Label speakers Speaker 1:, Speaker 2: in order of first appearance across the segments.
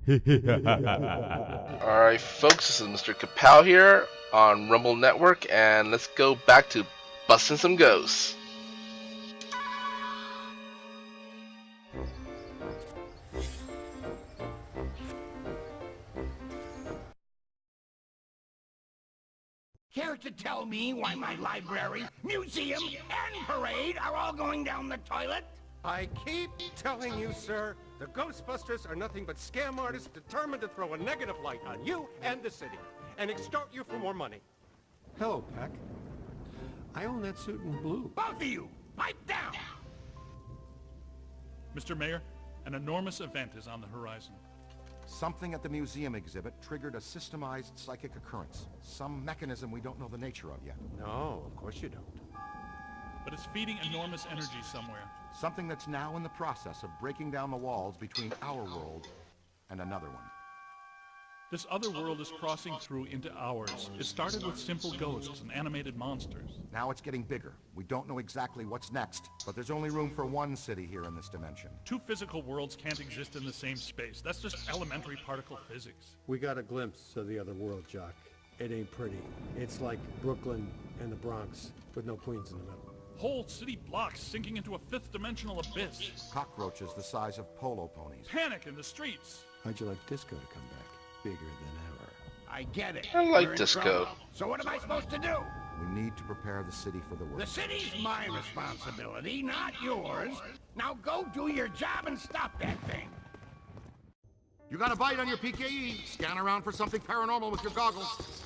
Speaker 1: Alright, folks, this is Mr. KaPao here on Rumble Network, and let's go back to busting some ghosts.
Speaker 2: Care to tell me why my library, museum, and parade are all going down the toilet?
Speaker 3: I keep telling you, sir, the Ghostbusters are nothing but scam artists determined to throw a negative light on you and the city, and extort you for more money. Hello, Peck. I own that suit in blue.
Speaker 2: Both of you, pipe down!
Speaker 4: Mr. Mayor, an enormous event is on the horizon.
Speaker 5: Something at the museum exhibit triggered a systemized psychic occurrence. Some mechanism we don't know the nature of yet.
Speaker 3: No, of course you don't.
Speaker 4: But it's feeding enormous energy somewhere.
Speaker 5: Something that's now in the process of breaking down the walls between our world and another one.
Speaker 4: This other world is crossing through into ours. It started with simple ghosts and animated monsters.
Speaker 5: Now it's getting bigger. We don't know exactly what's next, but there's only room for one city here in this dimension.
Speaker 4: Two physical worlds can't exist in the same space. That's just elementary particle physics.
Speaker 6: We got a glimpse of the other world, Jock. It ain't pretty. It's like Brooklyn and the Bronx, with no Queens in the middle.
Speaker 4: Whole city blocks sinking into a fifth-dimensional abyss.
Speaker 5: Cockroaches the size of polo ponies.
Speaker 4: Panic in the streets.
Speaker 6: How'd you like disco to come back? Bigger than ever.
Speaker 2: I get it.
Speaker 1: I like
Speaker 2: We're in
Speaker 1: disco.
Speaker 2: trouble. So what am I supposed to do?
Speaker 5: We need to prepare the city for the
Speaker 2: The
Speaker 5: worst.
Speaker 2: city's my responsibility, not yours. Now go do your job and stop that thing.
Speaker 5: You got a bite on your PKE. Scan around for something paranormal with your goggles.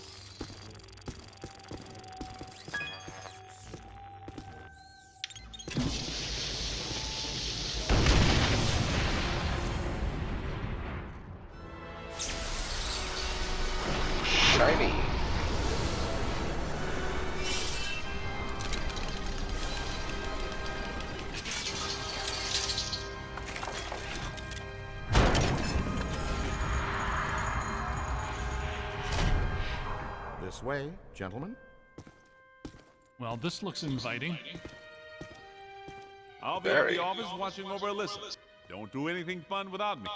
Speaker 1: Shiny.
Speaker 5: This way, gentlemen.
Speaker 4: Well, this looks inviting.
Speaker 7: I'll be
Speaker 1: Very.
Speaker 7: at the office watching over Alyssa. Don't do anything fun without me.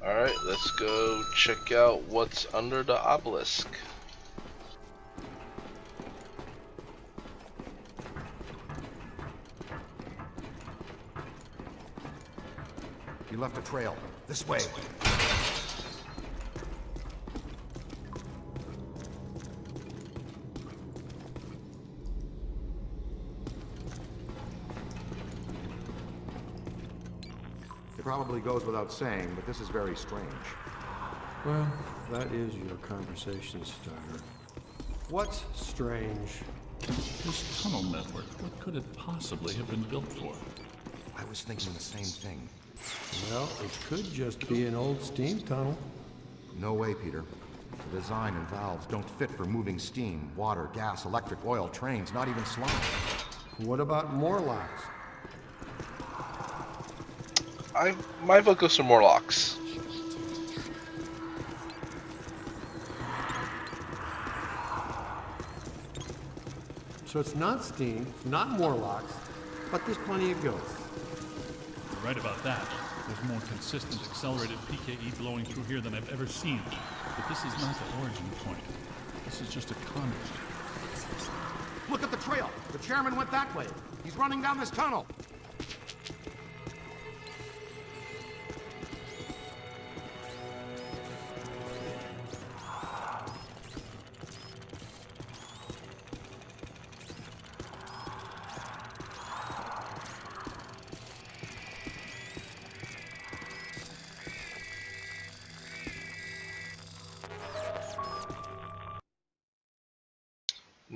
Speaker 1: Alright, let's go check out what's under the obelisk.
Speaker 5: You left a trail. This way. It probably goes without saying, but this is very strange.
Speaker 6: Well, that is your conversation starter. What's strange?
Speaker 4: This tunnel network, what could it possibly have been built for?
Speaker 5: I was thinking the same thing.
Speaker 6: Well, it could just be an old steam tunnel.
Speaker 5: No way, Peter. The design and valves don't fit for moving steam, water, gas, electric, oil, trains, not even slime.
Speaker 6: What about Morlocks?
Speaker 1: My vote goes for Morlocks.
Speaker 6: So it's not steam, it's not Morlocks, but there's plenty of ghosts.
Speaker 4: You're right about that. There's more consistent accelerated PKE blowing through here than I've ever seen. But this is not the origin point. This is just a conduit.
Speaker 5: Look at the trail. The chairman went that way. He's running down this tunnel.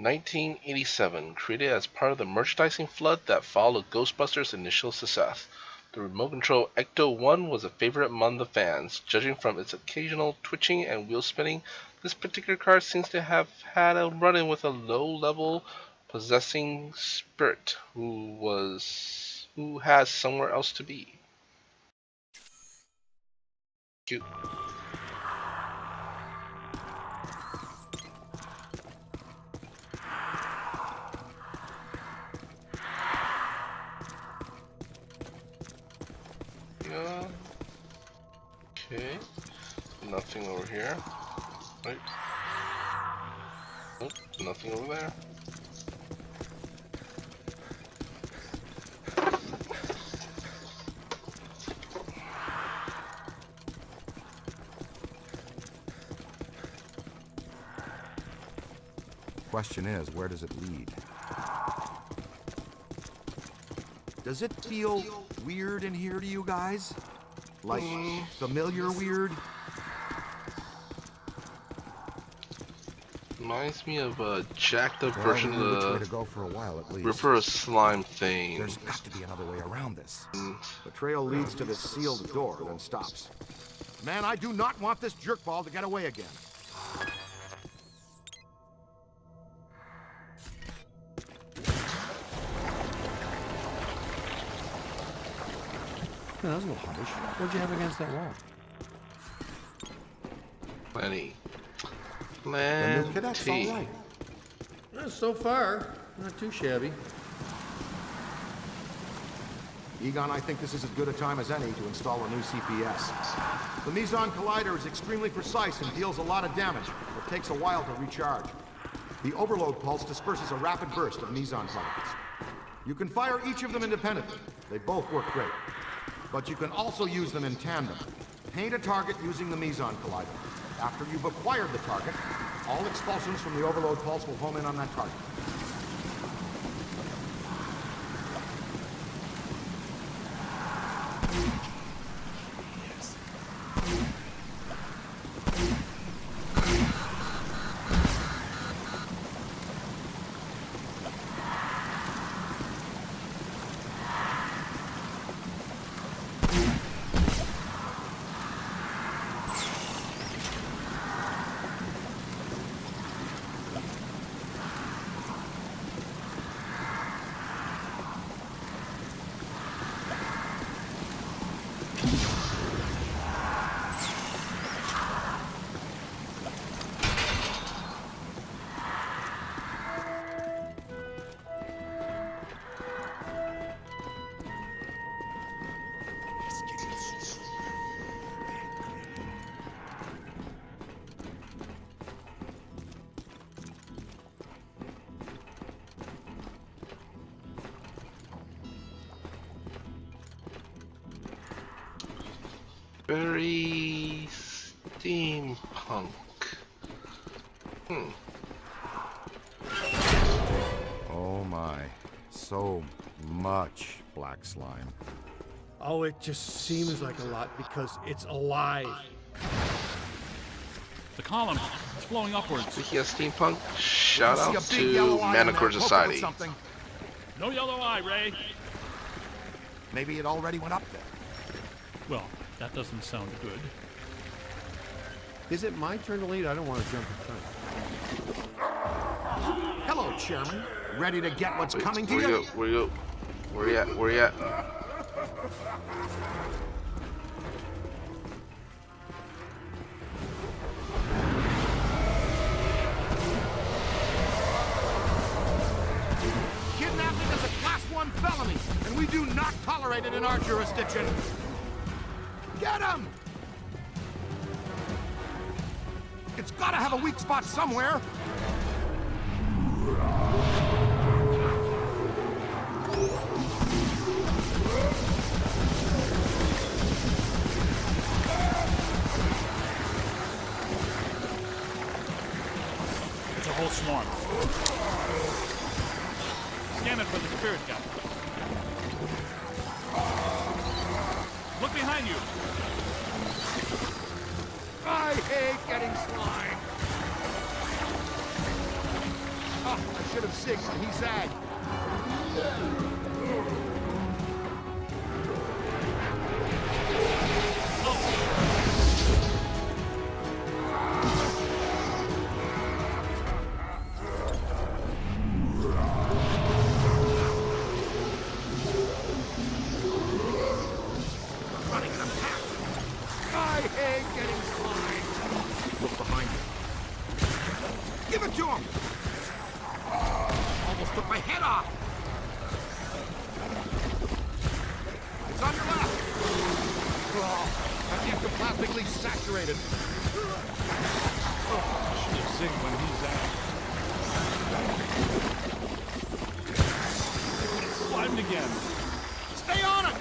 Speaker 1: (1987), created as part of the merchandising flood that followed Ghostbusters' initial success. The remote control Ecto-1 was a favorite among the fans. Judging from its occasional twitching and wheel spinning, this particular car seems to have had a run-in with a low-level possessing spirit who has somewhere else to be. Cute. nothing over here. Right. Nope, nothing over there.
Speaker 5: Question is, where does it lead? Does it feel weird in here to you guys? Like familiar weird?
Speaker 1: Reminds me of a jacked up
Speaker 5: Well,
Speaker 1: version
Speaker 5: we knew which way
Speaker 1: of
Speaker 5: to go for a while at
Speaker 1: the
Speaker 5: least.
Speaker 1: River Slime thing.
Speaker 5: There's got to be another way around this. The trail leads to this sealed door, then stops. Man, I do not want this jerkball to get away again.
Speaker 6: that was a little harsh. What'd you have against that wall?
Speaker 1: Plenty.
Speaker 5: The new cadet's all
Speaker 1: Plenty.
Speaker 5: right.
Speaker 6: So far, not too shabby.
Speaker 5: Egon, I think this is as good a time as any to install a new CPS. The Meson Collider is extremely precise and deals a lot of damage, but takes a while to recharge. The overload pulse disperses a rapid burst of Meson particles. You can fire each of them independently. They both work great. But you can also use them in tandem. Paint a target using the Meson Collider. After you've acquired the target, all expulsions from the overload pulse will home in on that target.
Speaker 1: Very steampunk.
Speaker 5: Oh my. So much black slime.
Speaker 6: Oh, it just seems like a lot because it's alive.
Speaker 4: The column is flowing upwards.
Speaker 1: Speaking of steampunk, shout
Speaker 5: See
Speaker 1: out
Speaker 5: a big yellow
Speaker 1: to
Speaker 5: eye in there,
Speaker 1: Manicore
Speaker 5: poking at
Speaker 1: Society.
Speaker 5: something.
Speaker 4: No yellow eye, Ray.
Speaker 5: Maybe it already went up there.
Speaker 4: Well, that doesn't sound good.
Speaker 6: Is it my turn to lead? I don't want to jump in front.
Speaker 5: Hello, Chairman. Ready to get what's coming to
Speaker 1: Where
Speaker 5: you?
Speaker 1: you go? Where you go? Where you at? Where you at?
Speaker 5: Kidnapping is a Class 1 felony, and we do not tolerate it in our jurisdiction. Get him! It's gotta have a weak spot somewhere.
Speaker 4: It's a whole swarm. Scan it for the spirit gap. Look behind you.
Speaker 5: I hate getting slime. Oh, I should have zigged, and he zagged. Running in a pack. I hate getting slime. Look behind you. Give it to him. Almost took my head off. It's on your left. Oh, I can't come ectoplasmically saturated.
Speaker 4: Should have zigged when he's out. Slimed again.
Speaker 5: Stay on it!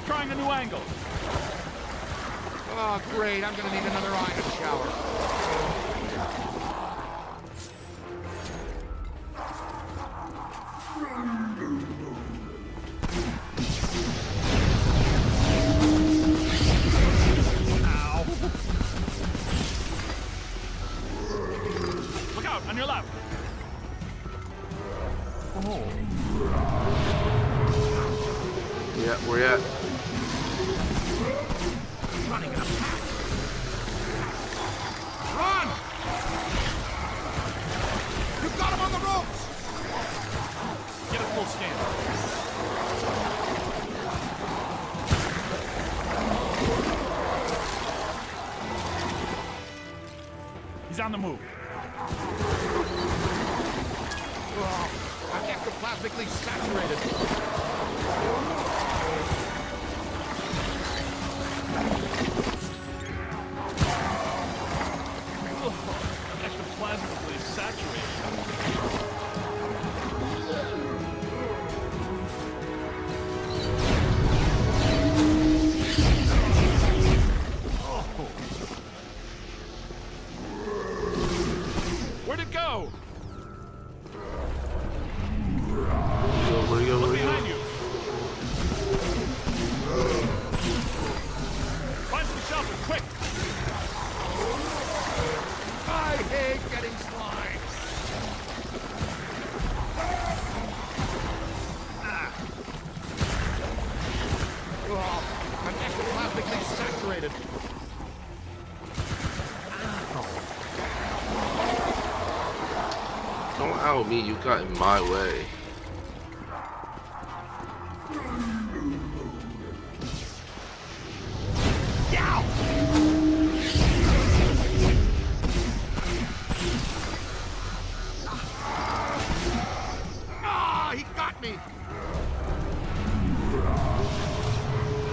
Speaker 4: Trying a new angle.
Speaker 5: Oh, great. I'm gonna need another eye in the shower.
Speaker 4: Ow. Look out, on your left. Oh.
Speaker 1: Yeah, where you at?
Speaker 5: Running in a pack. Run! You've got him on the ropes!
Speaker 4: Get a full scan. He's on the move.
Speaker 5: Oh, I'm ectoplasmically saturated.
Speaker 4: Ectoplasmically saturated. Where'd it go?
Speaker 1: Where you go?
Speaker 4: Look behind you. Find some shelter, quick!
Speaker 5: I hate getting slimed. Oh, I'm ectoplasmically saturated.
Speaker 1: Don't ow me, you got in my way.
Speaker 5: Ah, he got me.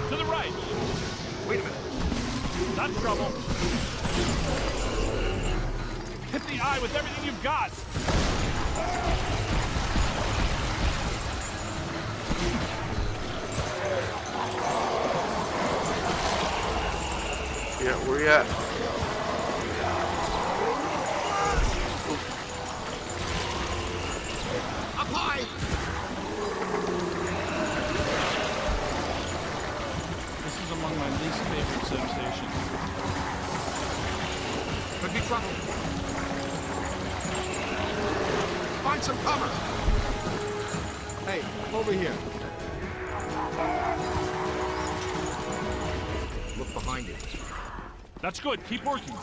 Speaker 4: To the right.
Speaker 5: Wait a minute.
Speaker 4: Not trouble. Hit the eye with everything you've got.
Speaker 1: Yeah, where you at?
Speaker 5: Up high.
Speaker 4: This is among my least favorite sensations.
Speaker 5: Could be trouble. Find some cover. Hey, over here. Look behind you.
Speaker 4: That's good. Keep working.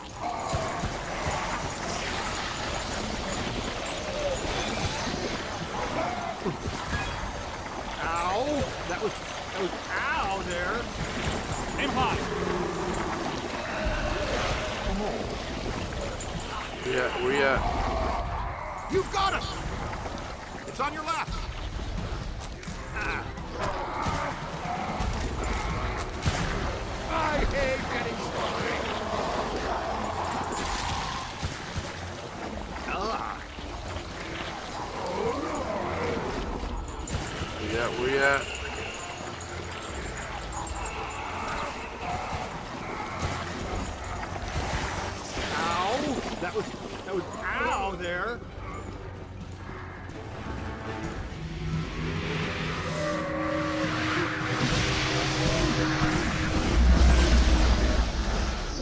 Speaker 3: Ow! That was ow there.
Speaker 4: Aim high.
Speaker 1: Where you at?
Speaker 5: You got it! It's on your left.
Speaker 3: I hate getting sorry.
Speaker 1: Where you at?
Speaker 3: Ow! That was ow there.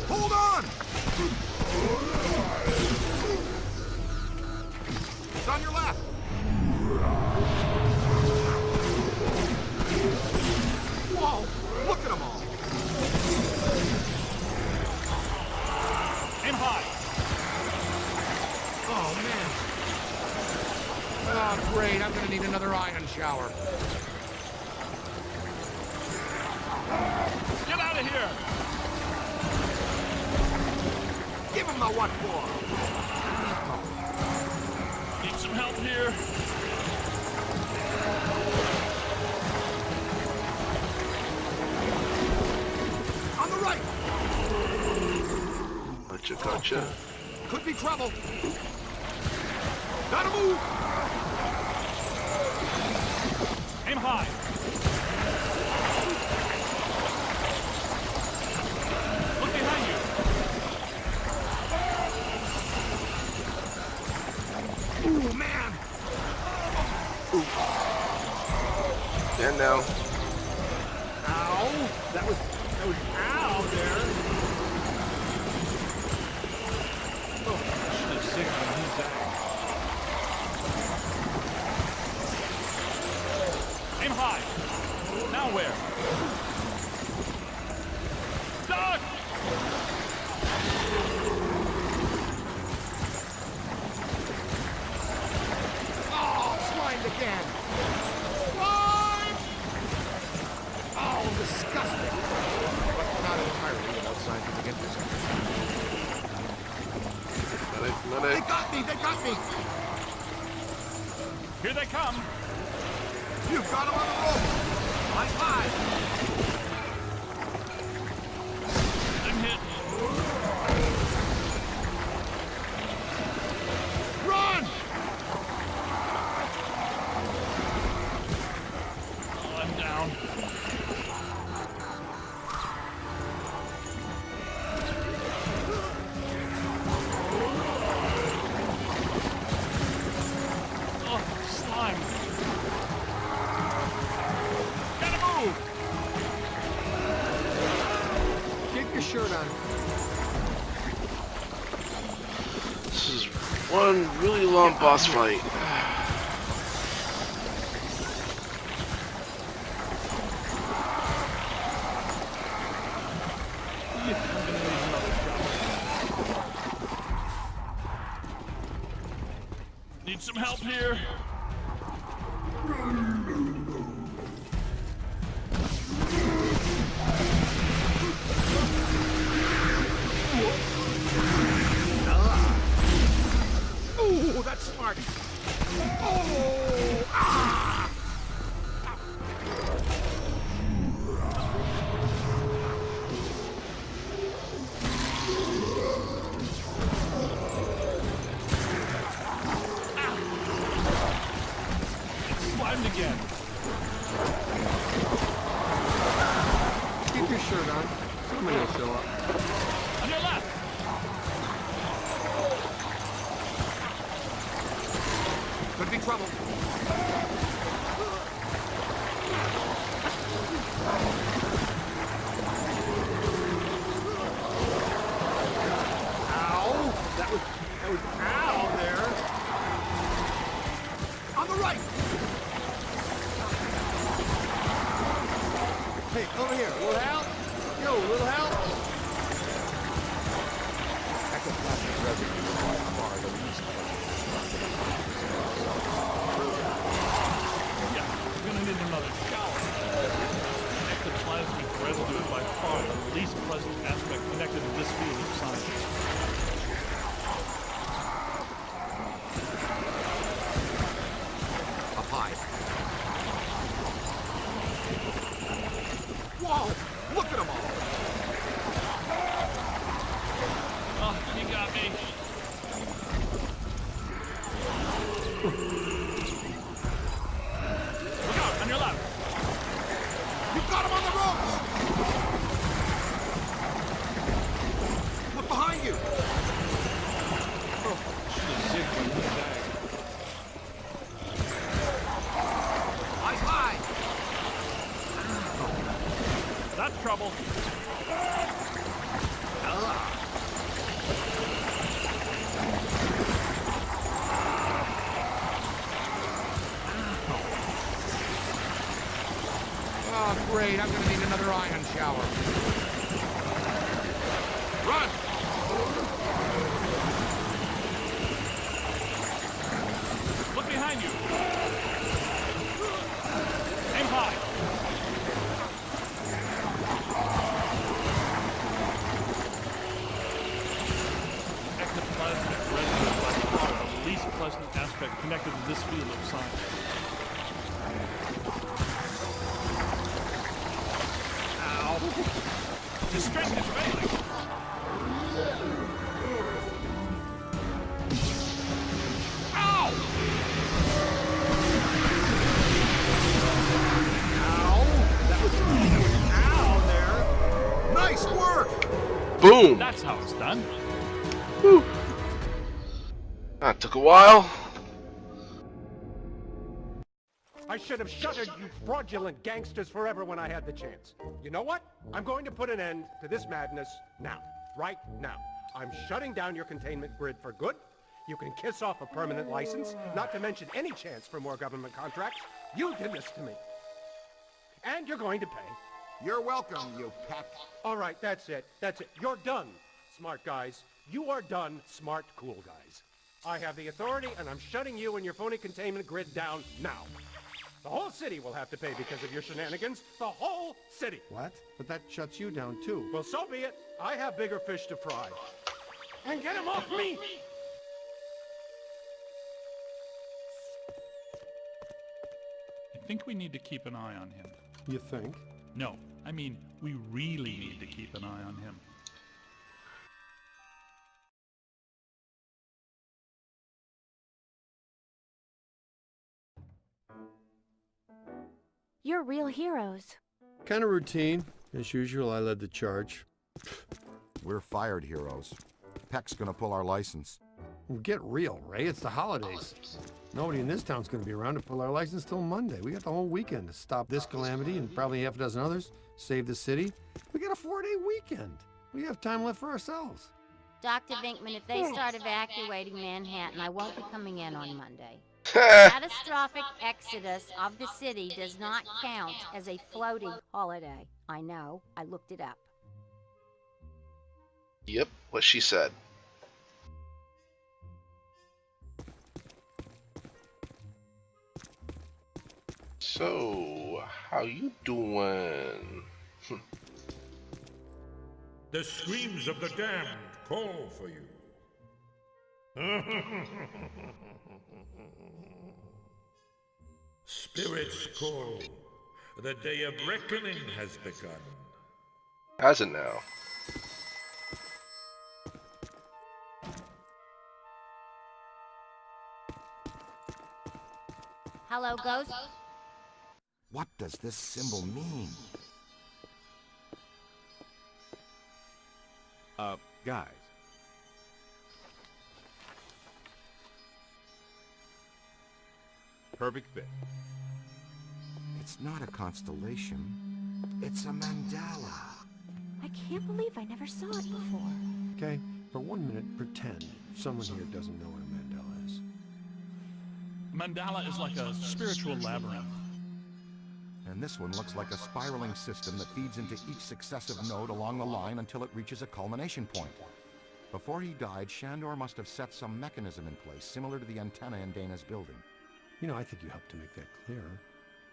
Speaker 5: Hold on! It's on your left. Whoa! Look at them all.
Speaker 4: Aim high.
Speaker 3: Oh man. Oh great, I'm gonna need another ion shower.
Speaker 4: Get out of here.
Speaker 5: Give him the what for.
Speaker 4: Need some help here.
Speaker 5: On the right.
Speaker 1: Gotcha.
Speaker 5: Could be trouble. Gotta move.
Speaker 4: Aim high. Look behind you.
Speaker 5: Ooh, man.
Speaker 1: Stand down.
Speaker 3: Ow! That was ow there.
Speaker 4: Aim high. Now where? Duck!
Speaker 3: Oh, slimed again. Slime! Oh, disgusting. But not entirely without scientific interest.
Speaker 5: They got me. They got me.
Speaker 4: Here they come.
Speaker 5: You've got him on the rope. High five.
Speaker 4: I'm hit.
Speaker 5: Run!
Speaker 4: Oh, I'm down. Oh, slime. Gotta move.
Speaker 3: Get your shirt on.
Speaker 1: This is one really long boss fight.
Speaker 4: Need some help here.
Speaker 3: Ooh, that's smart. Oh, ah!
Speaker 4: Slimed again.
Speaker 3: Keep your shirt on. Somebody will show up.
Speaker 4: On your left.
Speaker 5: Could be trouble.
Speaker 3: Ow! That was ow there.
Speaker 5: On the right.
Speaker 3: Hey, over here. Little help? Yo, little help? Ectoplasmic residue is by far the least.
Speaker 4: Yeah, gonna need another shower. Ectoplasmic residue is by far the least pleasant aspect connected to this field of science.
Speaker 5: Up high. Whoa! Look at them all!
Speaker 4: Oh, you got me. Look out, on your left.
Speaker 5: You got him on the ropes! Look behind you! Eyes high!
Speaker 4: That's trouble.
Speaker 2: Oh, great. I'm gonna need another ion shower.
Speaker 5: Run!
Speaker 4: Look behind you. Aim high. Ectoplasmic residue is by far the least pleasant aspect connected to this field of science. Your strength is failing.
Speaker 5: Ow! Ow! That was ow there. Nice work!
Speaker 1: Boom!
Speaker 4: That's how it's done.
Speaker 1: Whew. That took a while.
Speaker 3: I should have shuttered you fraudulent gangsters forever when I had the chance. You know what? I'm going to put an end to this madness now. Right now. I'm shutting down your containment grid for good. You can kiss off a permanent license, not to mention any chance for more government contracts. You did this to me. And you're going to pay.
Speaker 5: You're welcome, you peck.
Speaker 3: All right, that's it. That's it. You're done, smart guys. You are done, smart, cool guys. I have the authority, and I'm shutting you and your phony containment grid down now. The whole city will have to pay because of your shenanigans. The whole city.
Speaker 6: What? But that shuts you down, too.
Speaker 3: Well, so be it. I have bigger fish to fry. And get him off me!
Speaker 4: I think we need to keep an eye on him.
Speaker 6: You think?
Speaker 4: No, I mean, we really need to keep an eye on him.
Speaker 8: You're real heroes.
Speaker 6: Kind of routine. As usual, I led the charge.
Speaker 5: We're fired heroes. Peck's gonna pull our license.
Speaker 6: Well, get real, Ray. It's the holidays. Nobody in this town's going to be around to pull our license till Monday. We got the whole weekend to stop this calamity and probably half a dozen others, save the city. We got a 4-day weekend. We have time left for ourselves.
Speaker 8: Dr. Vinkman, if they start evacuating Manhattan, I won't be coming in on Monday. Catastrophic exodus of the city does not count as a floating holiday. I know. I looked it up.
Speaker 1: Yep, what she said. So, how you doing?
Speaker 9: The screams of the damned call for you. Spirits call. The day of reckoning has begun.
Speaker 1: Has it now?
Speaker 8: Hello, Ghost?
Speaker 5: What does this symbol mean?
Speaker 3: Guys. Perfect fit.
Speaker 5: It's not a constellation. It's a mandala.
Speaker 8: I can't believe I never saw it before.
Speaker 6: Okay, for 1 minute, pretend someone here doesn't know what a mandala is.
Speaker 4: Mandala is like a spiritual labyrinth.
Speaker 5: And this one looks like a spiraling system that feeds into each successive node along the line until it reaches a culmination point. Before he died, Shandor must have set some mechanism in place, similar to the antenna in Dana's building.
Speaker 6: You know, I think you helped to make that clearer.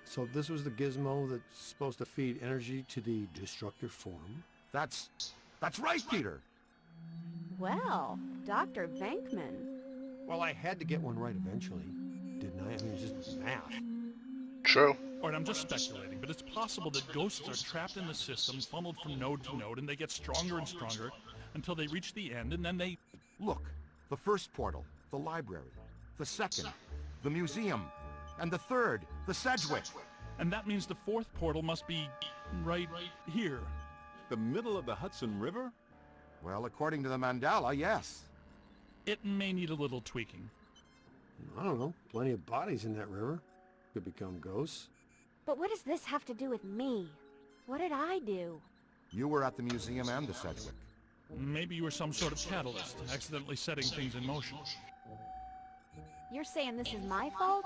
Speaker 6: So this was the gizmo that's supposed to feed energy to the destructive form?
Speaker 5: That's right, Peter.
Speaker 10: Well, Dr. Venkman.
Speaker 6: Well, I had to get one right eventually, didn't I? I mean, it's just math.
Speaker 1: True.
Speaker 4: All right, I'm just speculating, but it's possible that ghosts are trapped in the system, funneled from node to node, and they get stronger and stronger until they reach the end, and then they...
Speaker 5: Look, the first portal, the library. The second, the museum. And the third, the Sedgwick.
Speaker 4: And that means the fourth portal must be right here.
Speaker 7: The middle of the Hudson River?
Speaker 5: Well, according to the mandala, yes.
Speaker 4: It may need a little tweaking.
Speaker 6: I don't know. Plenty of bodies in that river. Could become ghosts.
Speaker 10: But what does this have to do with me? What did I do?
Speaker 5: You were at the museum and the Sedgwick.
Speaker 4: Maybe you were some sort of catalyst, accidentally setting things in motion.
Speaker 10: You're saying this is my fault?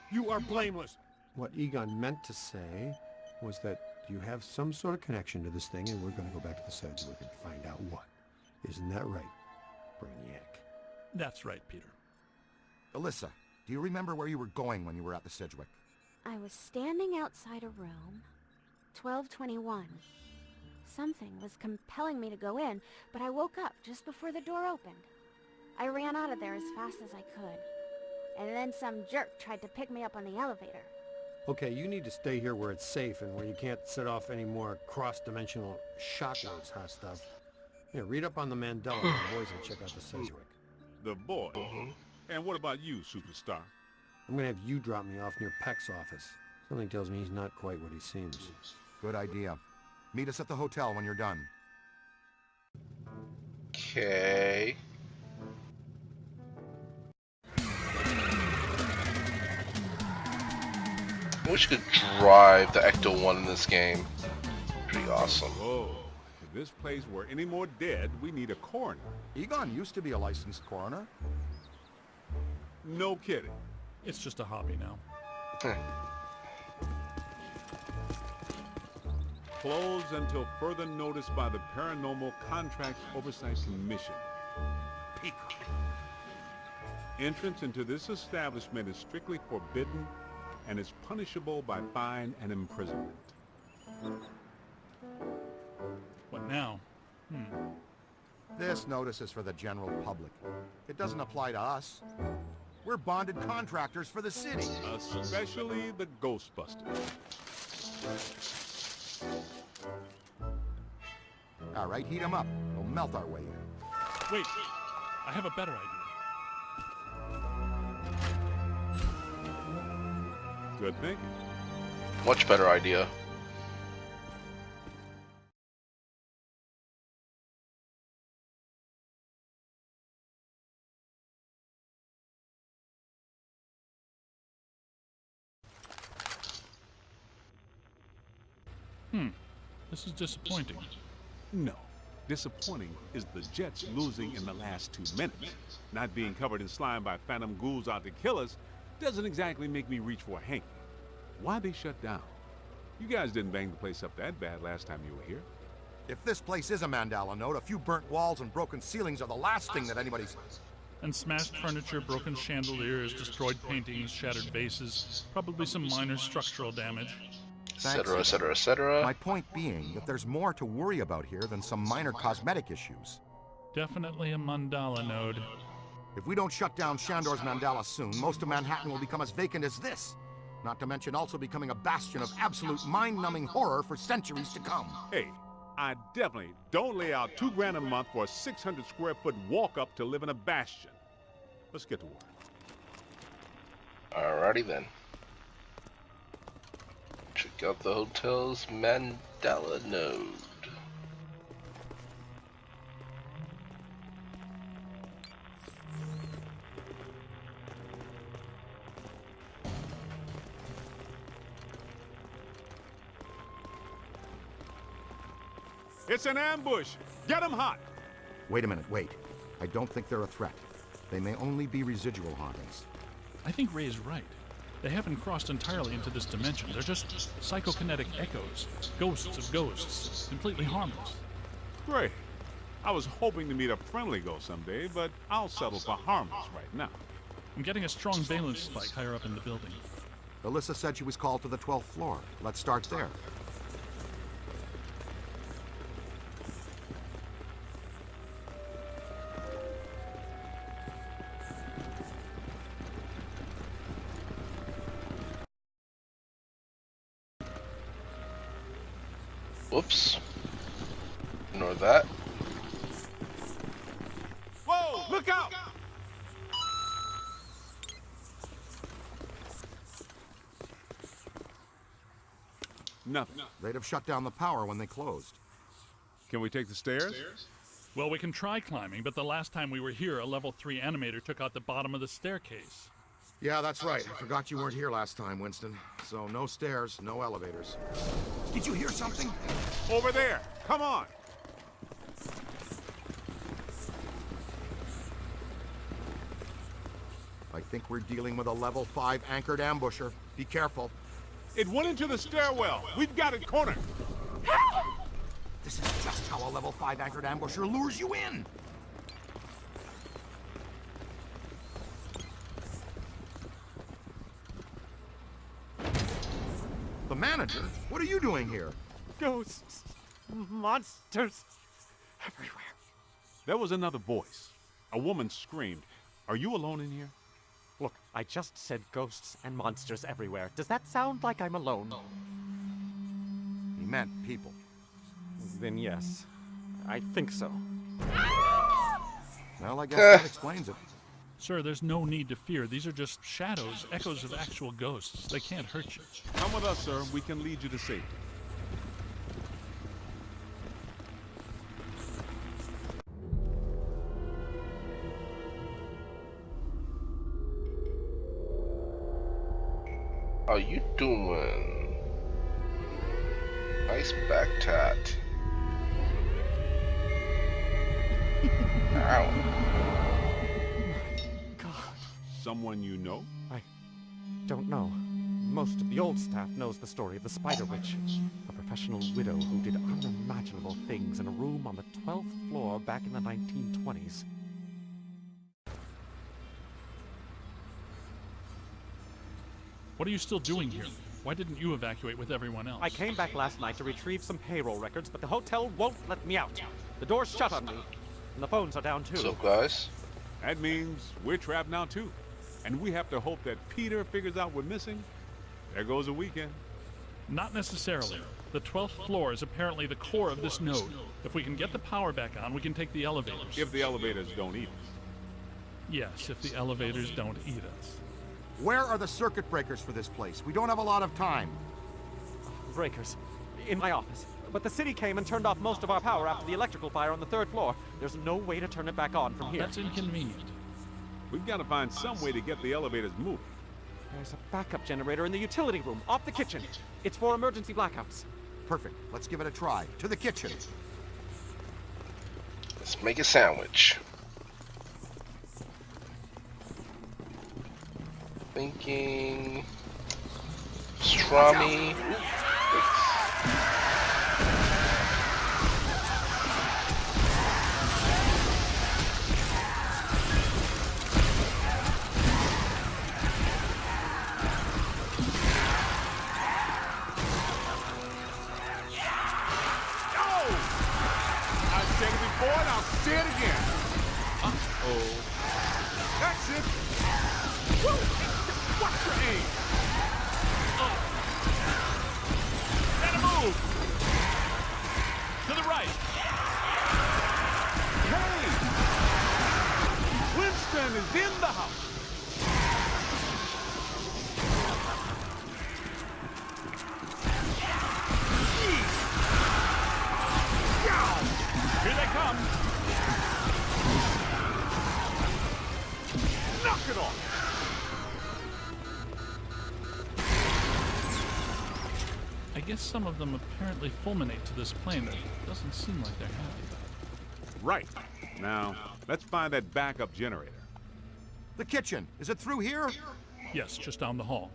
Speaker 6: You are blameless. What Egon meant to say was that you have some sort of connection to this thing, and we're going to go back to the Sedgwick and find out what. Isn't that right, Brainiac?
Speaker 4: That's right, Peter.
Speaker 5: Alyssa, do you remember where you were going when you were at the Sedgwick?
Speaker 10: I was standing outside a room, 1221. Something was compelling me to go in, but I woke up just before the door opened. I ran out of there as fast as I could. And then some jerk tried to pick me up on the elevator.
Speaker 6: Okay, you need to stay here where it's safe and where you can't set off any more cross-dimensional shockwaves, hot stuff. Yeah, read up on the mandala and the boys will check out the Sedgwick.
Speaker 7: The boy? And what about you, superstar?
Speaker 6: I'm gonna have you drop me off near Peck's office. Something tells me he's not quite what he seems.
Speaker 5: Good idea. Meet us at the hotel when you're done.
Speaker 1: Okay. I wish you could drive the Ecto-1 in this game. Pretty awesome.
Speaker 7: Whoa. If this place were any more dead, we need a coroner.
Speaker 5: Egon used to be a licensed coroner.
Speaker 7: No kidding.
Speaker 4: It's just a hobby now.
Speaker 7: Closed until further notice by the Paranormal Contracts Oversight Commission. Peacock. Entrance into this establishment is strictly forbidden and is punishable by fine and imprisonment.
Speaker 4: What now?
Speaker 5: This notice is for the general public. It doesn't apply to us. We're bonded contractors for the city.
Speaker 7: Especially the Ghostbusters.
Speaker 5: All right, heat them up. We'll melt our way in.
Speaker 4: Wait, I have a better idea.
Speaker 7: Good thinking.
Speaker 1: Much better idea.
Speaker 4: This is disappointing.
Speaker 7: No. Disappointing is the Jets losing in the last 2 minutes. Not being covered in slime by phantom ghouls out to kill us doesn't exactly make me reach for a hanky. Why'd they shut down? You guys didn't bang the place up that bad last time you were here.
Speaker 5: If this place is a mandala node, a few burnt walls and broken ceilings are the last thing that anybody's...
Speaker 4: And smashed furniture, broken chandeliers, destroyed paintings, shattered vases, probably some minor structural damage.
Speaker 1: Etc., etc., etc.
Speaker 5: My point being that there's more to worry about here than some minor cosmetic issues.
Speaker 4: Definitely a mandala node.
Speaker 5: If we don't shut down Shandor's mandala soon, most of Manhattan will become as vacant as this. Not to mention also becoming a bastion of absolute mind-numbing horror for centuries to come.
Speaker 7: Hey, I definitely don't lay out $2 grand a month for a 600 square foot walk-up to live in a bastion. Let's get to work.
Speaker 1: Alrighty then. Check out the hotel's mandala node.
Speaker 7: It's an ambush! Get them hot!
Speaker 5: Wait a minute, wait. I don't think they're a threat. They may only be residual hauntings.
Speaker 4: I think Ray is right. They haven't crossed entirely into this dimension. They're just psychokinetic echoes. Ghosts of ghosts. Completely harmless.
Speaker 7: Great. I was hoping to meet a friendly ghost someday, but I'll settle for harmless right now.
Speaker 4: I'm getting a strong valence spike higher up in the building.
Speaker 5: Alyssa said she was called to the 12th floor. Let's start there.
Speaker 1: Whoops. Ignore that.
Speaker 7: Whoa! Look out! Nothing.
Speaker 5: They'd have shut down the power when they closed.
Speaker 7: Can we take the stairs?
Speaker 4: Well, we can try climbing, but the last time we were here, a level 3 animator took out the bottom of the staircase.
Speaker 5: Yeah, that's right. I forgot you weren't here last time, Winston. So no stairs, no elevators. Did you hear something?
Speaker 7: Over there! Come on!
Speaker 5: I think we're dealing with a level 5 anchored ambusher. Be careful.
Speaker 7: It went into the stairwell. We've got it cornered.
Speaker 5: This is just how a level 5 anchored ambusher lures you in. The manager? What are you doing here?
Speaker 3: Ghosts, monsters, everywhere.
Speaker 7: There was another voice. A woman screamed. Are you alone in here?
Speaker 3: Look, I just said ghosts and monsters everywhere. Does that sound like I'm alone?
Speaker 5: He meant people.
Speaker 3: Then yes, I think so.
Speaker 5: Well, I guess that explains it.
Speaker 4: Sir, there's no need to fear. These are just shadows, echoes of actual ghosts. They can't hurt you.
Speaker 7: Come with us, sir. We can lead you to safety.
Speaker 1: How you doing? Nice back tat. Ow.
Speaker 3: God.
Speaker 7: Someone you know?
Speaker 3: I don't know. Most of the old staff knows the story of the Spider Witch, a professional widow who did unimaginable things in a room on the 12th floor back in the 1920s.
Speaker 4: What are you still doing here? Why didn't you evacuate with everyone else?
Speaker 3: I came back last night to retrieve some payroll records, but the hotel won't let me out. The door's shut on me, and the phones are down too.
Speaker 1: So guys,
Speaker 7: That means we're trapped now too. And we have to hope that Peter figures out we're missing. There goes a weekend.
Speaker 4: Not necessarily. The 12th floor is apparently the core of this node. If we can get the power back on, we can take the elevators.
Speaker 7: If the elevators don't eat us.
Speaker 4: Yes, if the elevators don't eat us.
Speaker 5: Where are the circuit breakers for this place? We don't have a lot of time.
Speaker 3: Breakers. In my office. But the city came and turned off most of our power after the electrical fire on the 3rd floor. There's no way to turn it back on from here.
Speaker 4: That's inconvenient.
Speaker 7: We've got to find some way to get the elevators moving.
Speaker 3: There's a backup generator in the utility room, off the kitchen. It's for emergency blackouts.
Speaker 5: Perfect. Let's give it a try. To the kitchen.
Speaker 1: let's make a sandwich. Thinking pastrami.
Speaker 7: I've said it before and I'll say it again. Uh-oh. That's it. Woo! Watch your aim. Oh. Gotta move.
Speaker 4: To the right.
Speaker 7: Hey! Winston is in the house.
Speaker 4: Here they come.
Speaker 7: Knock it off.
Speaker 4: I guess some of them apparently fulminate to this plane. That doesn't seem like they're happy about it.
Speaker 7: Right. Now, let's find that backup generator.
Speaker 5: The kitchen. Is it through here?
Speaker 4: Yes, just down the hall.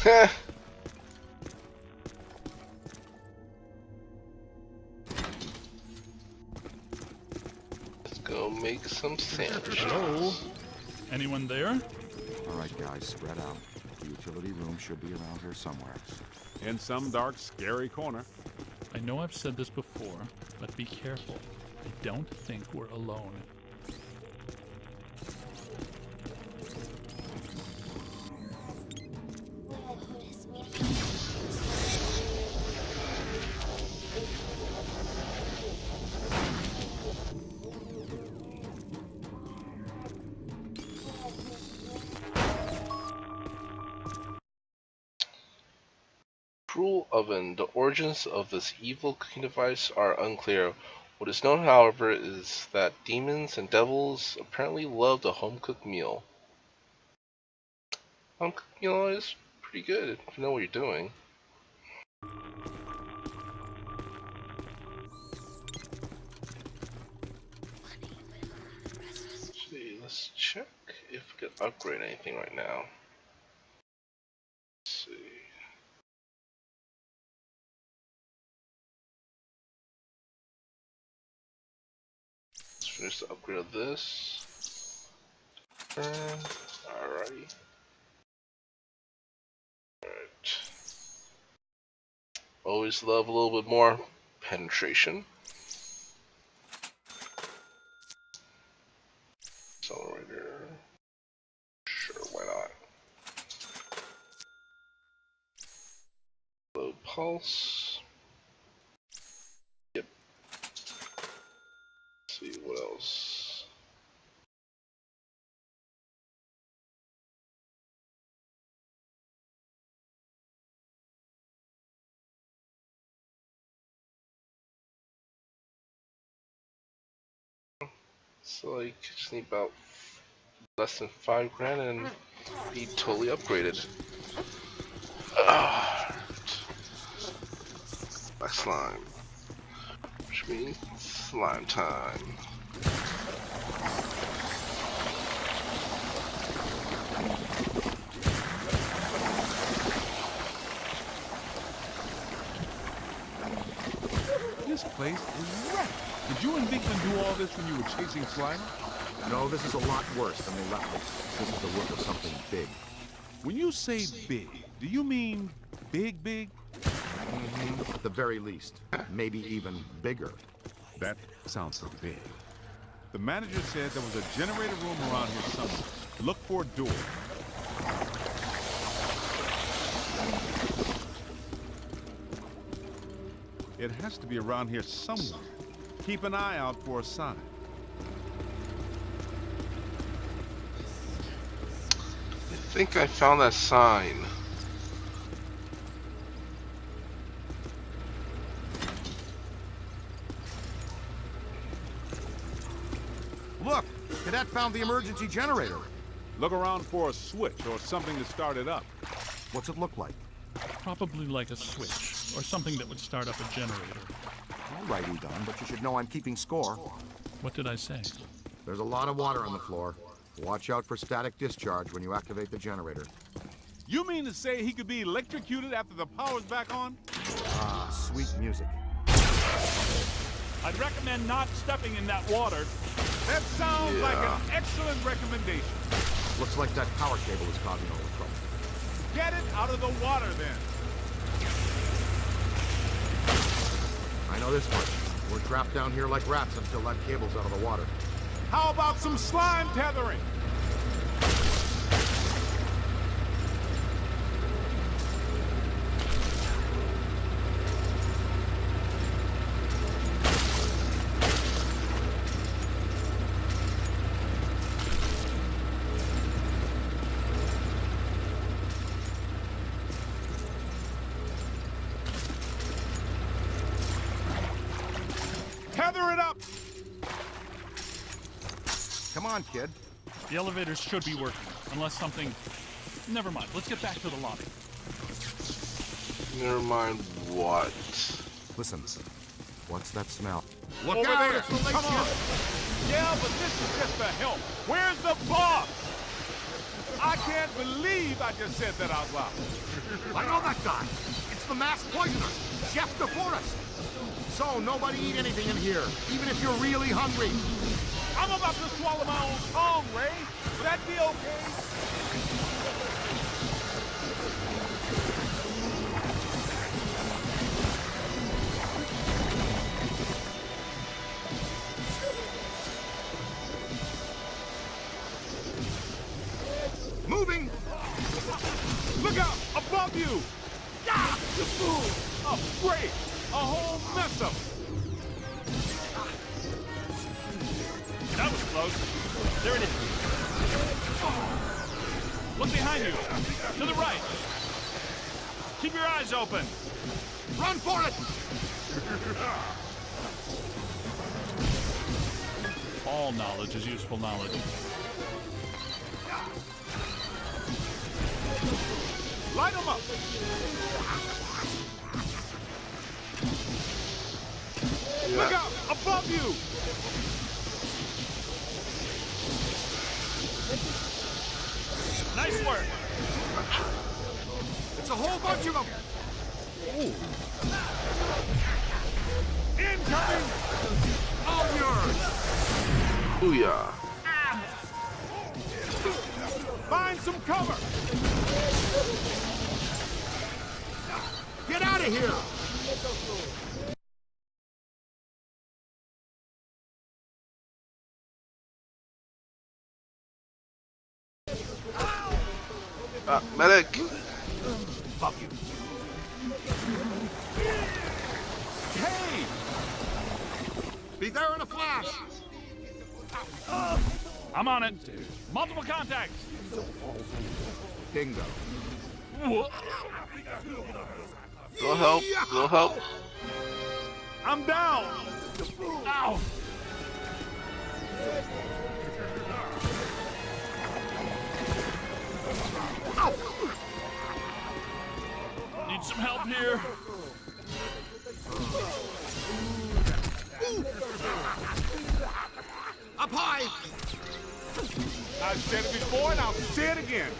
Speaker 1: Heh. Let's go make some sandwiches.
Speaker 4: Hello? Anyone there?
Speaker 5: All right, guys, spread out. The utility room should be around here somewhere.
Speaker 7: In some dark, scary corner.
Speaker 4: I know I've said this before, but be careful. I don't think we're alone.
Speaker 1: Cruel oven. The origins of this evil cooking device are unclear. What is known, however, is that demons and devils apparently loved a home-cooked meal. Home-cooked meal is pretty good if you know what you're doing. See, let's check if we can upgrade anything right now. Let's see. Finish the upgrade of this. Alrighty. Alright. Always love a little bit more penetration. Accelerator. Sure, why not? Low pulse. Yep. Let's see what else. So like just need about less than $5,000 and be totally upgraded. Black slime, which means slime time.
Speaker 7: This place is wrecked. Did you and Beekman do all this when you were chasing slime?
Speaker 5: No, this is a lot worse than they left us. This is the work of something big.
Speaker 7: When you say big, do you mean big, big?
Speaker 5: At the very least. Maybe even bigger.
Speaker 7: That sounds so big. The manager said there was a generator room around here somewhere. Look for a door. It has to be around here somewhere. Keep an eye out for a sign.
Speaker 1: I think I found that sign.
Speaker 5: Look! Cadet found the emergency generator.
Speaker 7: Look around for a switch or something to start it up.
Speaker 5: What's it look like?
Speaker 4: Probably like a switch, or something that would start up a generator.
Speaker 5: All right, Egon, but you should know I'm keeping score.
Speaker 4: What did I say?
Speaker 5: There's a lot of water on the floor. Watch out for static discharge when you activate the generator.
Speaker 7: You mean to say he could be electrocuted after the power's back on?
Speaker 5: Ah, sweet music.
Speaker 4: I'd recommend not stepping in that water.
Speaker 7: That sounds like an excellent recommendation.
Speaker 5: Looks like that power cable is causing all the trouble.
Speaker 7: Get it out of the water, then.
Speaker 5: I know this much. We're trapped down here like rats until that cable's out of the water.
Speaker 7: How about some slime tethering? Tether it up!
Speaker 5: Come on, kid.
Speaker 4: The elevators should be working, unless something... Never mind, let's get back to the lobby.
Speaker 1: Never mind what.
Speaker 5: Listen, what's that smell?
Speaker 7: Look over there! Come on! Yeah, but this is just the help. Where's the boss? I can't believe I just said that out loud.
Speaker 5: I know that guy. It's the masked poisoner, Pt.04. So nobody eat anything in here, even if you're really hungry.
Speaker 7: I'm about to swallow my own tongue, Ray. Would that be okay?
Speaker 5: Moving!
Speaker 7: Look out! Above you! Ah! Oh, great! A whole mess up! That was close. There it is. Look behind you. To the right. Keep your eyes open.
Speaker 5: Run for it!
Speaker 4: All knowledge is useful knowledge.
Speaker 7: Light them up. Look out! Above you! Nice work.
Speaker 5: It's a whole bunch of them!
Speaker 7: Incoming!
Speaker 5: All yours!
Speaker 1: Booyah.
Speaker 7: Find some cover!
Speaker 5: Get out of here!
Speaker 1: Medic!
Speaker 5: Fuck you.
Speaker 7: Hey!
Speaker 5: Be there in a flash!
Speaker 7: I'm on it. Multiple contacts.
Speaker 5: Bingo.
Speaker 1: Go help. Go help.
Speaker 7: I'm down. Ow.
Speaker 4: Need some help here.
Speaker 5: Up high!
Speaker 7: I've said it before and I'll say it again.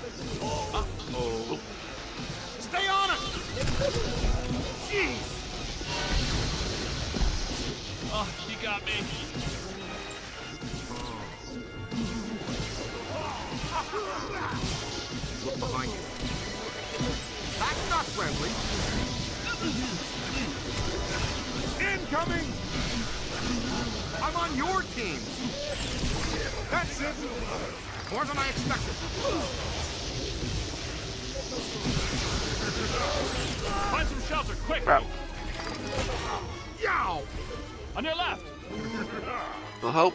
Speaker 5: Uh-oh. Stay on it! Jeez!
Speaker 4: Oh, he got me.
Speaker 5: Look behind you. That's not friendly.
Speaker 7: Incoming!
Speaker 5: I'm on your team.
Speaker 7: That's it.
Speaker 5: More than I expected.
Speaker 4: Find some shelter, quick!
Speaker 1: Crap.
Speaker 5: Yow!
Speaker 4: On your left!
Speaker 1: Go help.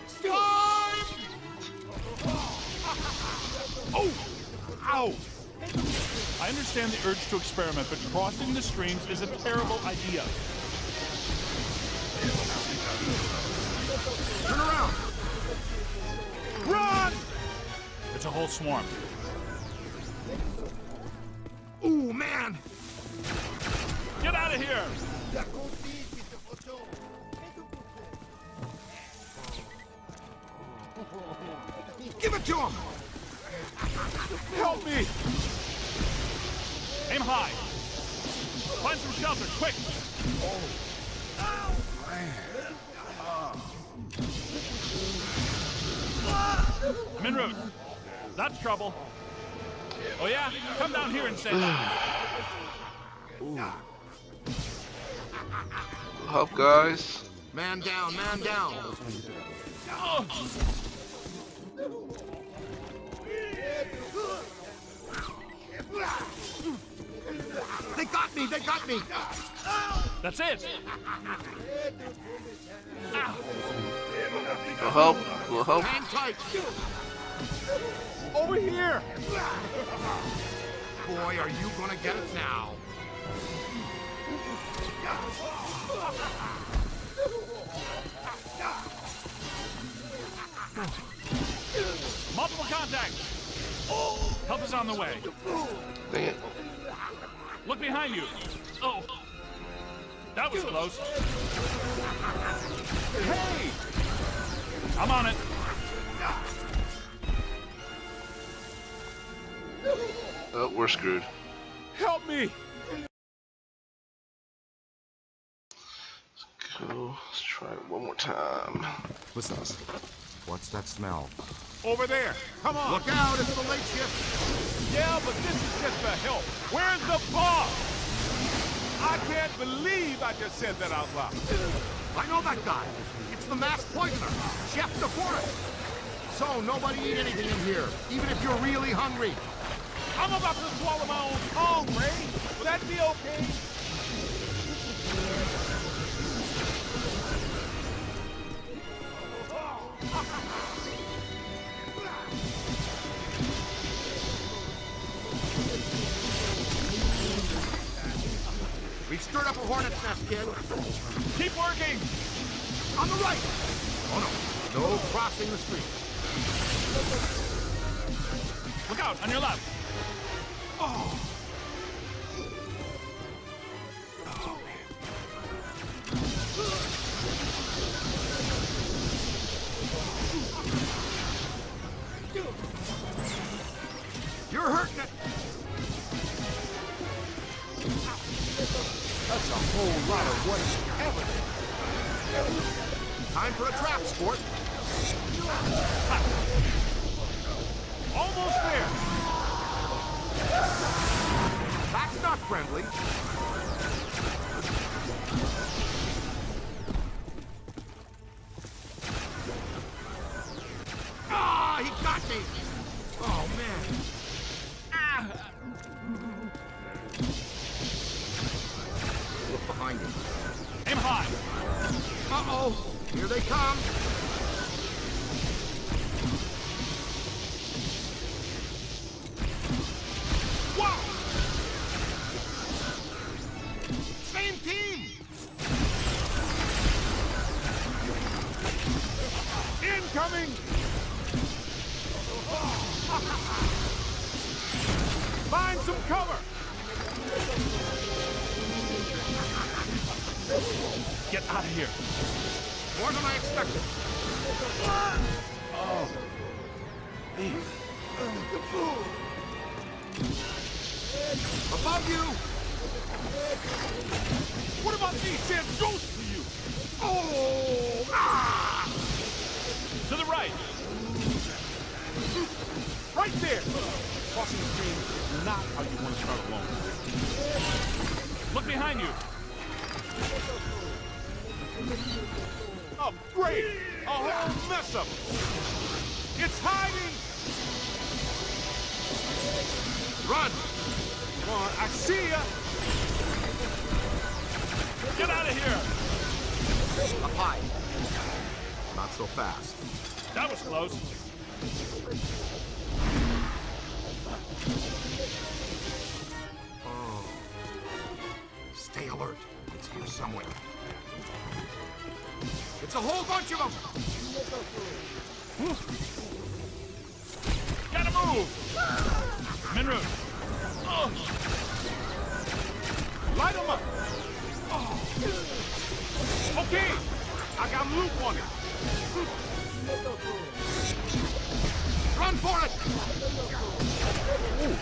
Speaker 7: Oh! Ow!
Speaker 4: I understand the urge to experiment, but crossing the streams is a terrible idea.
Speaker 5: Turn around!
Speaker 7: Run!
Speaker 4: It's a whole swarm.
Speaker 5: Ooh, man!
Speaker 4: Get out of here!
Speaker 5: Give it to him!
Speaker 7: Help me!
Speaker 4: Aim high! Find some shelter, quick! I'm en route. That's trouble. Oh yeah? Come down here and say that.
Speaker 1: Help, guys.
Speaker 5: Man down, man down! They got me! They got me!
Speaker 4: That's it!
Speaker 1: Go help. Go help.
Speaker 5: Hang tight!
Speaker 7: Over here!
Speaker 5: Boy, are you gonna get it now?
Speaker 4: Multiple contacts! Help is on the way.
Speaker 1: Dang it.
Speaker 4: Look behind you. Oh. That was close.
Speaker 7: Hey!
Speaker 4: I'm on it.
Speaker 1: Oh, we're screwed.
Speaker 7: Help me!
Speaker 1: Go. Let's try it one more time.
Speaker 5: Listen. What's that smell?
Speaker 7: Over there. Come on.
Speaker 5: Look out, it's the late shift.
Speaker 7: Yeah, but this is just the help. Where's the boss? I can't believe I just said that out loud.
Speaker 5: I know that guy. It's the masked poisoner, Pt.04. So, nobody eat anything in here, even if you're really hungry.
Speaker 7: I'm about to swallow my own tongue, Ray. Will that be okay?
Speaker 5: We've stirred up a hornet's nest, kid.
Speaker 7: Keep working.
Speaker 5: On the right. Oh, no. No crossing the street.
Speaker 4: Look out, on your left.
Speaker 5: Oh. You're hurting it. That's a whole lot of white evidence. Time for a trap, sport.
Speaker 7: Almost there.
Speaker 5: That's not friendly. Ah, he got me. Oh, man. Look behind you.
Speaker 4: Aim high.
Speaker 5: Uh-oh. Here they come. Wow! Same team!
Speaker 7: Incoming! Find some cover!
Speaker 4: Get out of here.
Speaker 5: More than I expected.
Speaker 4: Oh. Hey.
Speaker 5: Above you!
Speaker 7: What about these send ghosts to you?
Speaker 5: Oh! Ah!
Speaker 4: To the right.
Speaker 7: Right there! Crossing the stream is not how you want to start alone.
Speaker 4: Look behind you.
Speaker 7: Oh, great! A whole mess of them! It's hiding!
Speaker 5: Run!
Speaker 7: Come on, I see ya!
Speaker 4: Get out of here.
Speaker 5: Up high. Not so fast.
Speaker 4: That was close.
Speaker 5: Oh. Stay alert. It's here somewhere. It's a whole bunch of them!
Speaker 4: Gotta move. I'm en route. Oh.
Speaker 7: Light them up! Oh. Okay! I got loop on it!
Speaker 5: Run for it! Ooh.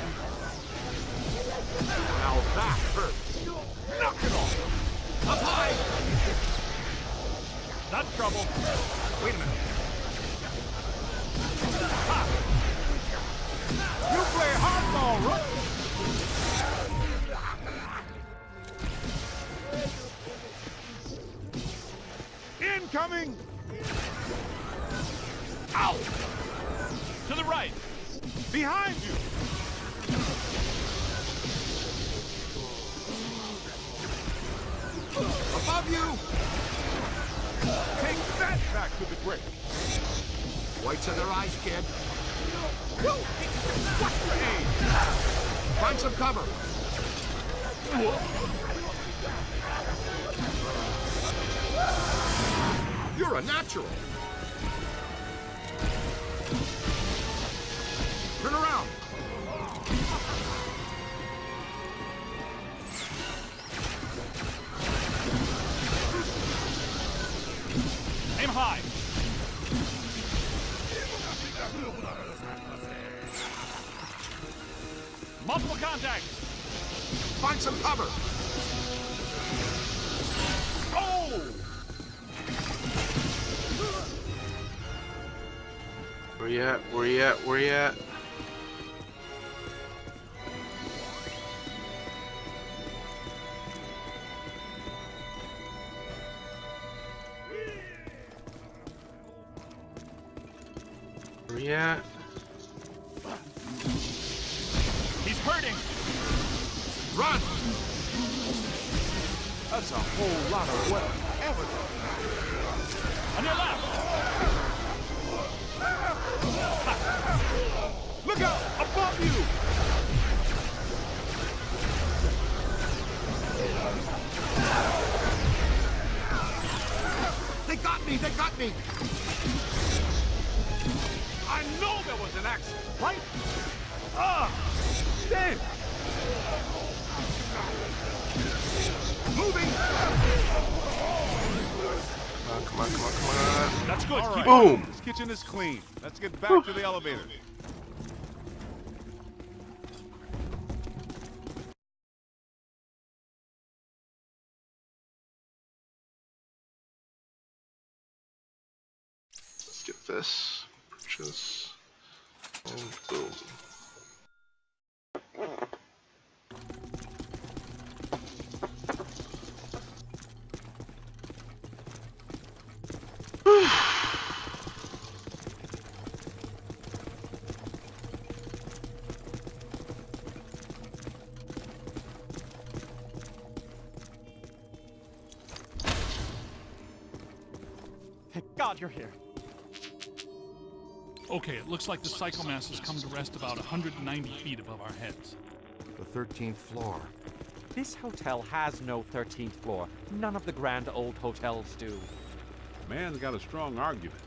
Speaker 5: Now that hurts.
Speaker 7: Knock it off!
Speaker 5: Up high!
Speaker 4: That's trouble.
Speaker 5: Wait a minute.
Speaker 7: Ha. You play hardball, Rook! Incoming!
Speaker 5: Ow!
Speaker 4: To the right.
Speaker 7: Behind you!
Speaker 5: Above you!
Speaker 7: Take that back to the grave!
Speaker 5: Whites in their eyes, kid.
Speaker 7: What's your aim?
Speaker 5: Find some cover. You're a natural. Turn around.
Speaker 4: Aim high. Multiple contacts.
Speaker 5: Find some cover.
Speaker 7: Oh!
Speaker 1: Where you at? Where you at? Where you at? Where you at?
Speaker 4: He's hurting!
Speaker 3: Run! That's a whole lot of weapon.
Speaker 4: On your left!
Speaker 7: Look out! Above you!
Speaker 5: They got me! They got me!
Speaker 7: I know there was an accident, right? Ah! Stand!
Speaker 5: Moving!
Speaker 1: Come on, come on, come on.
Speaker 4: That's good.
Speaker 7: All
Speaker 4: Keep
Speaker 7: right.
Speaker 1: Boom!
Speaker 7: This kitchen is clean. Let's get back to the elevator.
Speaker 1: Let's get this. Purchase. And boom.
Speaker 11: Thank God you're here.
Speaker 4: Okay, it looks like the psychomass has come to rest about 190 feet above our heads.
Speaker 5: The 13th floor.
Speaker 11: This hotel has no 13th floor. None of the grand old hotels do.
Speaker 7: Man's got a strong argument.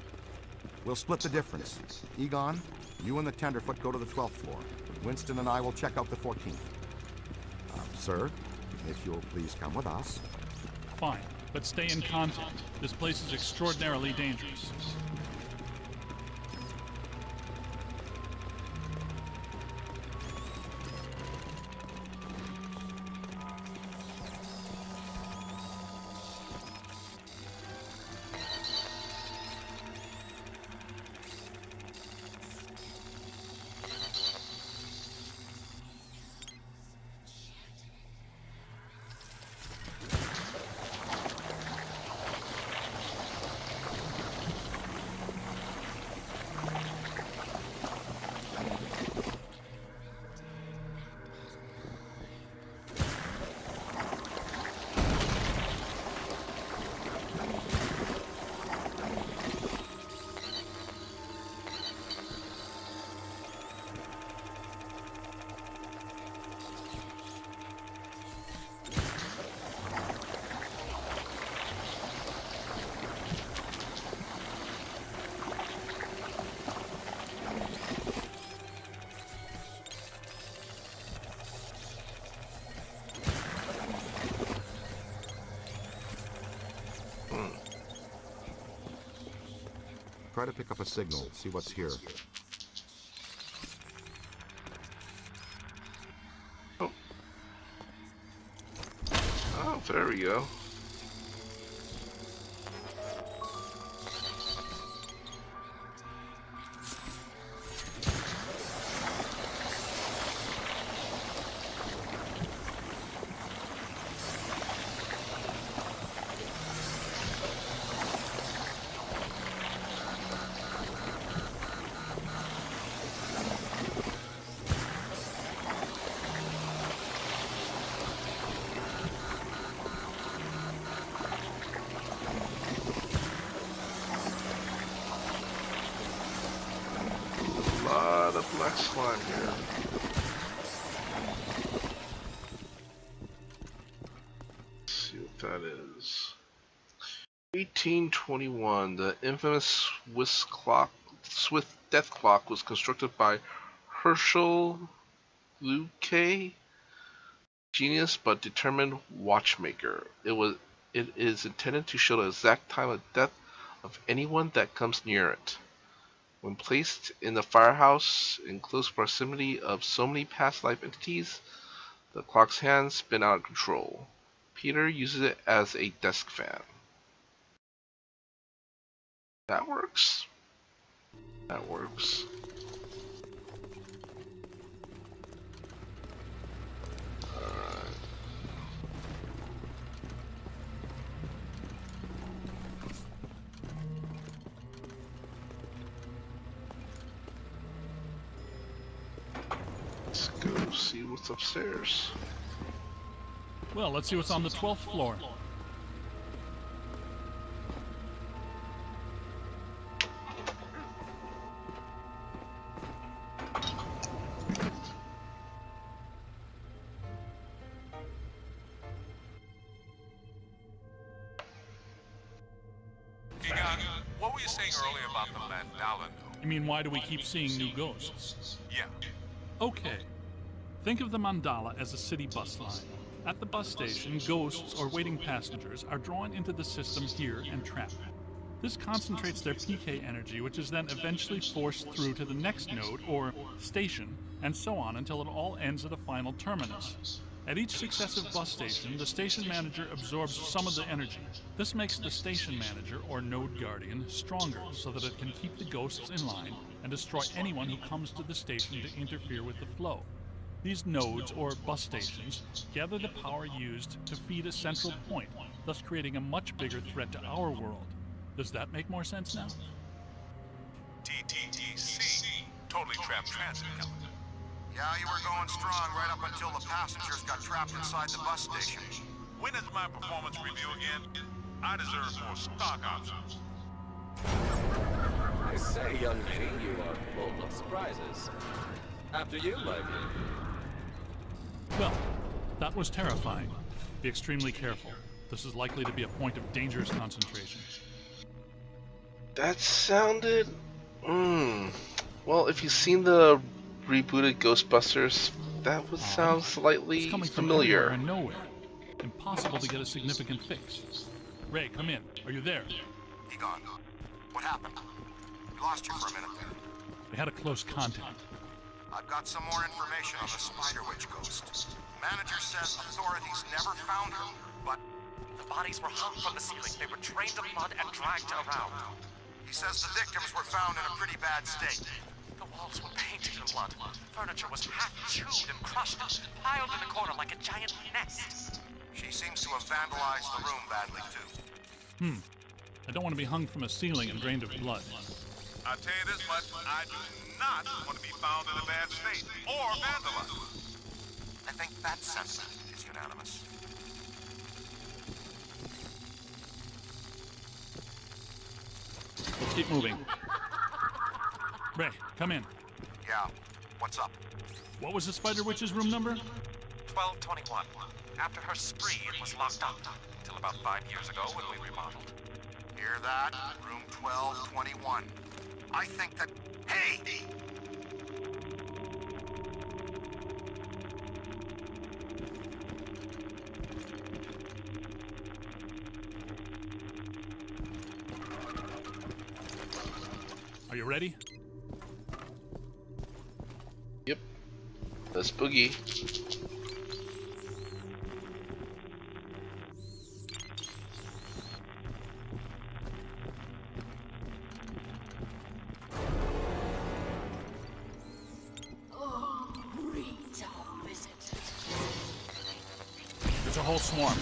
Speaker 5: We'll split the difference. Egon, you and the Tenderfoot go to the 12th floor. Winston and I will check out the 14th. Sir, if you'll please come with us.
Speaker 4: Fine, but stay in contact. This place is extraordinarily dangerous.
Speaker 5: Try to pick up a signal, see what's here.
Speaker 1: Oh, there we go. Black slime here. Let's see what that is. 1821, the infamous Swiss death clock was constructed by Herschel Luque, genius but determined watchmaker. It is intended to show the exact time of death of anyone that comes near it. When placed in the firehouse in close proximity of so many past life entities, the clock's hands spin out of control. Peter uses it as a desk fan. That works. That works. Alright. Let's go see what's upstairs.
Speaker 4: Well, let's see what's on the 12th floor.
Speaker 7: What were you saying earlier about the mandala?
Speaker 4: You mean, why do we keep seeing new ghosts?
Speaker 7: Yeah.
Speaker 4: Okay. Think of the mandala as a city bus line. At the bus station, ghosts or waiting passengers are drawn into the system here and trapped. This concentrates their PK energy, which is then eventually forced through to the next node, or station, and so on until it all ends at a final terminus. At each successive bus station, the station manager absorbs some of the energy. This makes the station manager, or node guardian, stronger so that it can keep the ghosts in line and destroy anyone who comes to the station to interfere with the flow. These nodes, or bus stations, gather the power used to feed a central point, thus creating a much bigger threat to our world. Does that make more sense now?
Speaker 7: TTTC. Totally trapped transit company.
Speaker 5: Yeah, you were going strong right up until the passengers got trapped inside the bus station.
Speaker 7: When is my performance review again? I deserve more stock options.
Speaker 12: I say, young lady, you are full of surprises. After you, my dear.
Speaker 4: Well, that was terrifying. Be extremely careful. This is likely to be a point of dangerous concentration.
Speaker 1: That sounded... Well, if you've seen the rebooted Ghostbusters, that would sound slightly
Speaker 4: it's coming from
Speaker 1: familiar.
Speaker 4: everywhere and nowhere. Impossible to get a significant fix. Ray, come in. Are you there?
Speaker 5: Egon, what happened? We lost you for a minute there.
Speaker 4: They had a close contact.
Speaker 5: I've got some more information on the Spider Witch ghost. Manager says authorities never found her, but
Speaker 12: The bodies were hung from the ceiling. They were drained of blood and dragged around.
Speaker 5: he says the victims were found in a pretty bad state.
Speaker 12: The walls were painted in blood. Furniture was half chewed and crushed, piled in a corner like a giant nest.
Speaker 5: She seems to have vandalized the room badly, too.
Speaker 4: I don't want to be hung from a ceiling and drained of blood.
Speaker 7: I'll tell you this much, I do not want to be found in a bad state or vandalized.
Speaker 5: I think that sentiment is unanimous.
Speaker 4: Let's keep moving. Ray, come in.
Speaker 5: Yeah, what's up?
Speaker 4: What was the Spider Witch's room number?
Speaker 12: 1221. After her spree, it was locked up. Till about 5 years ago when we remodeled.
Speaker 5: Hear that? Room 1221. I think that... Hey!
Speaker 4: Are you ready?
Speaker 1: Yep. Let's boogie.
Speaker 4: There's a whole swarm.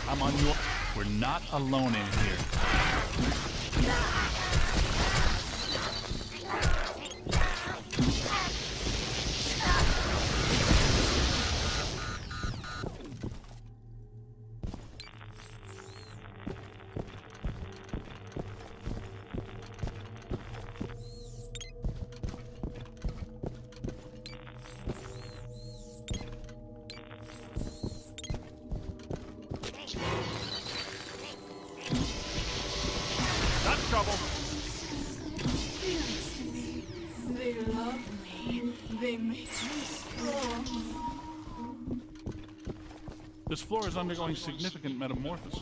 Speaker 4: I'm on your... We're not alone in here. That's trouble.
Speaker 13: They love me. They make me strong.
Speaker 4: This floor is undergoing significant metamorphosis.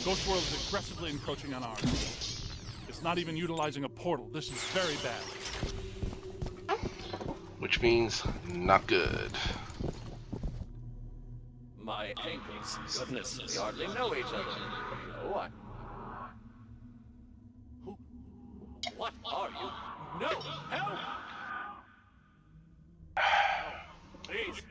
Speaker 4: Ghost World is aggressively encroaching on ours. It's not even utilizing a portal. This is very bad.
Speaker 1: Which means not good.
Speaker 12: My ankles. Goodness, we hardly know each other. Oh,
Speaker 3: no! Help! Please!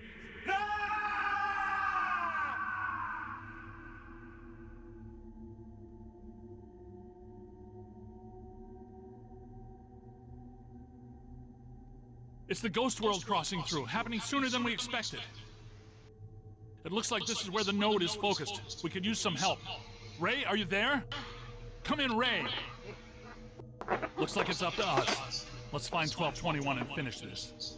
Speaker 4: It's the ghost world crossing through, happening sooner than we expected. It looks like this is where the node is focused. We could use some help. Ray, are you there? Come in, Ray. Looks like it's up to us. Let's find 1221 and finish this.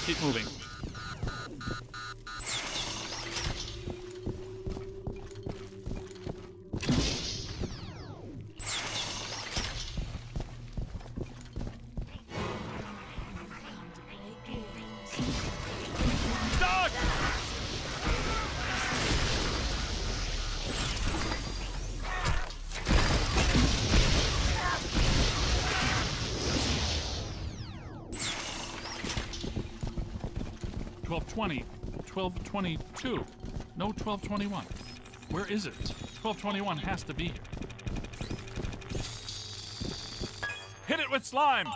Speaker 4: Keep moving. Dog! $12.20, $12.22, no $12.21. Where is it? $12.21 has to be here. Hit it with slime!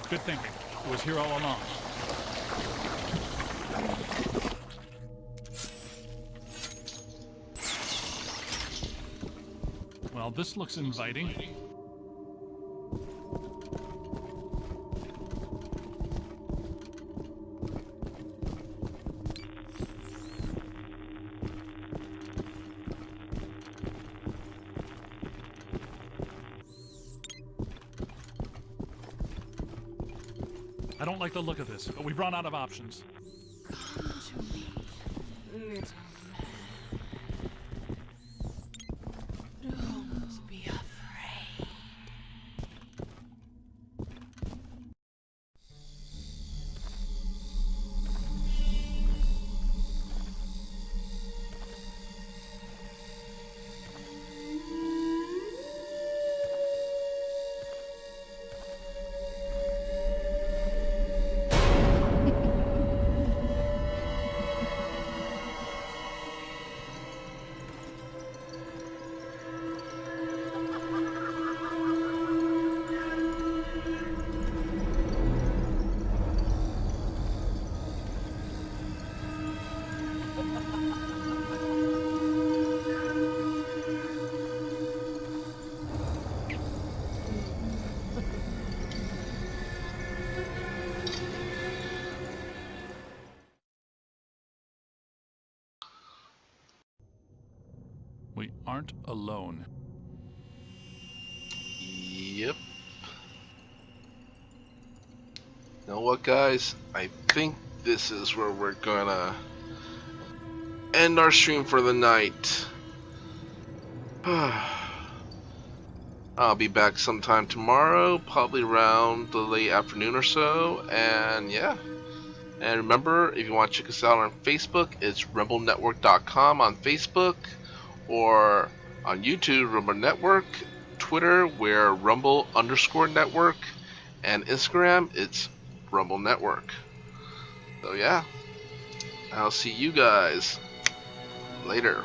Speaker 4: Good thinking. It was here all along. Well, this looks inviting. I don't like the look of this, but we've run out of options.
Speaker 13: Come to me, little man. Don't be afraid.
Speaker 4: We aren't alone.
Speaker 1: Yep. You know what, guys? I think this is where we're gonna end our stream for the night. I'll be back sometime tomorrow, probably around the late afternoon or so, and yeah. And remember, if you want to check us out on Facebook, it's rumblenetwork.com on Facebook, or on YouTube, Rumble Network, Twitter, we're Rumble_Network, and Instagram, it's Rumble Network. So yeah, I'll see you guys later.